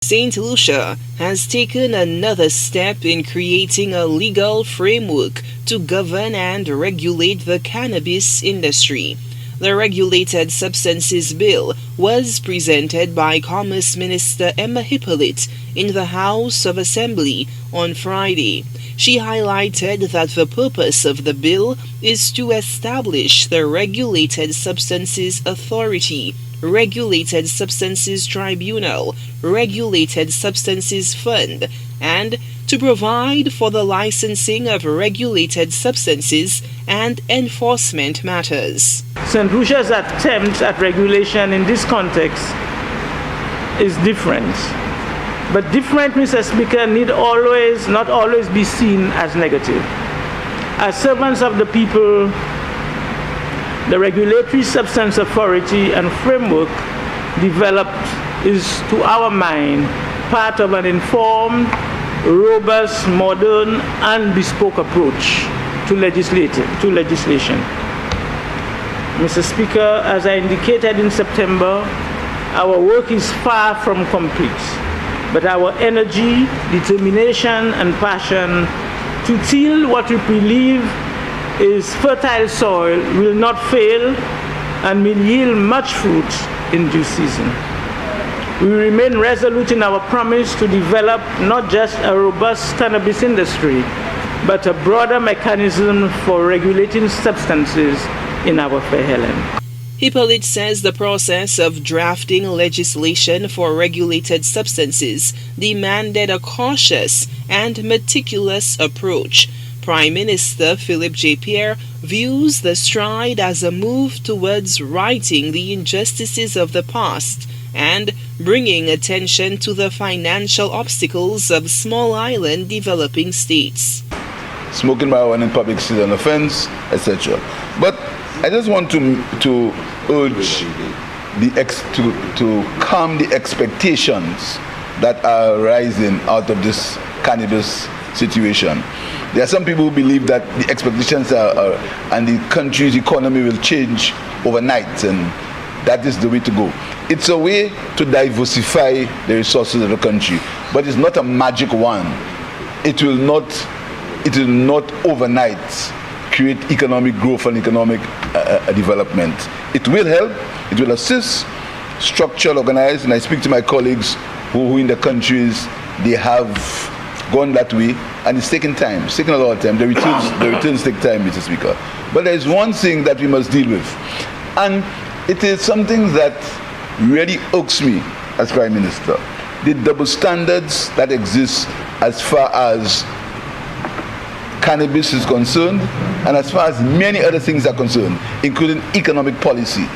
St. Lucia has taken another step in creating a legal framework to govern and regulate the cannabis industry. The Regulated Substances Bill was presented by Commerce Minister Emma Hippolyte in the House of Assembly on Friday. She highlighted that the purpose of the bill is to establish the Regulated Substances Authority, Regulated Substances Tribunal, Regulated Substances Fund, and to provide for the licensing of regulated substances and enforcement matters. St. Lucia's attempt at regulation in this context is different. But different, Mr. Speaker, not always be seen as negative. As servants of the people, the Regulatory Substance Authority and framework developed is, to our mind, part of an informed, robust, modern, and bespoke approach to legislation. Mr. Speaker, as I indicated in September, our work is far from complete, but our energy, determination, and passion to till what we believe is fertile soil will not fail and will yield much fruit in due season. We remain resolute in our promise to develop not just a robust cannabis industry, but a broader mechanism for regulating substances in our fair Helen. Hippolyte says the process of drafting legislation for regulated substances demanded a cautious and meticulous approach. Prime Minister Philippe J. Pierre views the stride as a move towards righting the injustices of the past and bringing attention to the financial obstacles of small island developing states. Smoking marijuana in public is an offense, etc. But I just want to urge to calm the expectations that are rising out of this cannabis situation. There are some people who believe that the expectations and the country's economy will change overnight, and that is the way to go. It's a way to diversify the resources of the country, but it's not a magic one. It will not overnight create economic growth and economic development. It will help, it will assist, structural, organized, and I speak to my colleagues who in the countries, they have gone that way, and it's taking time. It's taking a lot of time. The returns take time, Mr. Speaker. But there is one thing that we must deal with, and it is something that really irks me as Prime Minister. The double standards that exist as far as cannabis is concerned, and as far as many other things are concerned, including economic policy.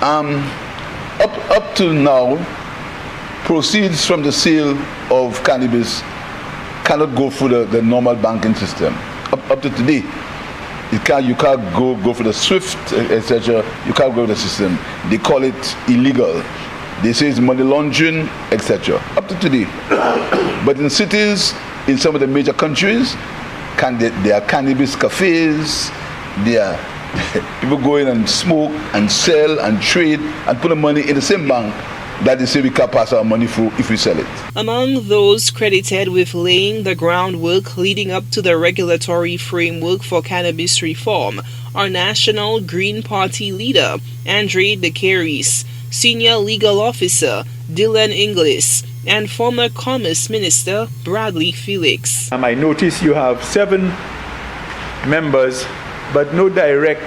Up to now, proceeds from the sale of cannabis cannot go through the normal banking system. Up to today, you can't go for the SWIFT, etc. You can't go to the system. They call it illegal. They say it's money laundering, etc. Up to today. But in cities, in some of the major countries, there are cannabis cafes, there are people go in and smoke and sell and trade and put the money in the same bank that they say we can't pass our money through if we sell it. Among those credited with laying the groundwork leading up to the regulatory framework for cannabis reform are National Green Party leader Andre De Caris, Senior Legal Officer Dylan Inglis, and former Commerce Minister Bradley Felix. I notice you have 7 members, but no direct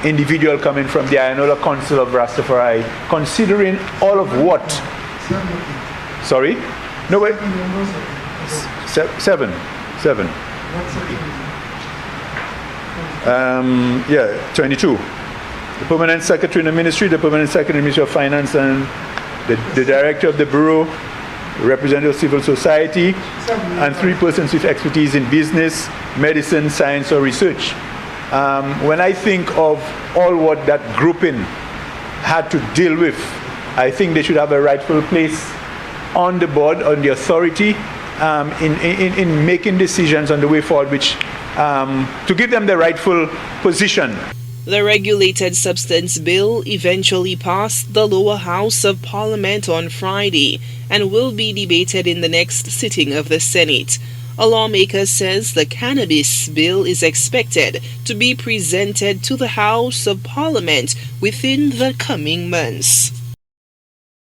individual coming from the Ayanola Council of Rastafari, considering all of what? Sorry? No, wait. 7. Yeah, 22. The Permanent Secretary in the Ministry, the Permanent Secretary in the Ministry of Finance, and the Director of the Bureau, representative of civil society, and 3 persons with expertise in business, medicine, science, or research. When I think of all what that grouping had to deal with, I think they should have a rightful place on the board, on the authority, in making decisions on the way forward, which to give them the rightful position. The Regulated Substance Bill eventually passed the lower house of Parliament on Friday and will be debated in the next sitting of the Senate. A lawmaker says the cannabis bill is expected to be presented to the House of Parliament within the coming months.